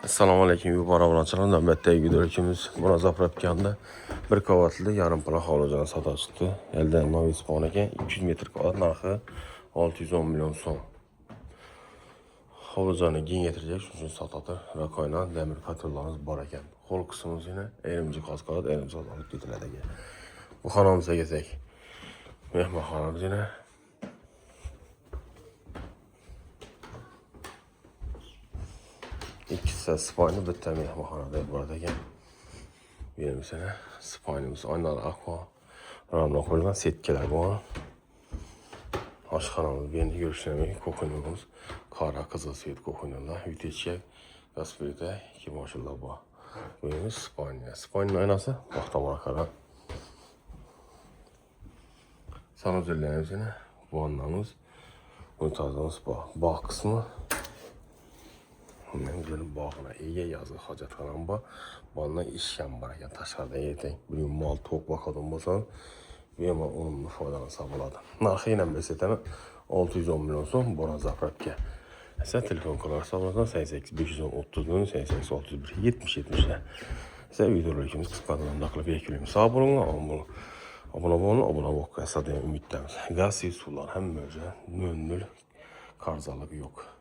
Assalamu alaykum, yuqori bilanchilar. Navbatdagi videolarimiz buna zapravkanda bir qavatli yarim pala hovlijoy sotuvga chiqdi. Elda Novi Spawn ekan, 200 metr kvadrat, narxi 610 million so'm. Hovlijoyni kengaytirecek, shuning uchun sotadi. Rakoyna demir patronlarimiz bor ekan. Qo'l qismimiz yana erimji qazqalat, erimji olib ketiladi ekan. Bu xonamizga kelsak, mehmonxonamiz yana ikkisi spayni bitta mehmonxonada bo'ladi ekan. Berimizda spaynimiz oynalar aqua ramlar qo'yilgan setkalar bor. Oshxonamiz endi ko'rishingiz kuxnyamiz qora qizil svet kuxnyalar, yutechka, gaz plita, ikki mashinalar bor. Berimiz spayni. Spayning oynasi to'xtamor qara. Sanuzellarimiz yana vannamiz, unitazimiz bor. Bog' qismi Bundan bog'ına ega yazı hojatxonam bor. Bundan ish ham bor ekan tashqarida ertang. Bir mol to'q boqadim bo'lsa, bemalol unumli foydalansa bo'ladi. Narxi ham aytaman 610 million so'm Boran zapravka. Esa telefon qilarsa bo'lsa 88 530 88 601 70 da. Esa videolarimiz qisqadan qilib beklaymiz. Sog' bo'ling, obuna bo'lib qolsa degan umiddamiz. Gaz suvlar hamma joyda 00 qarzaligi yo'q.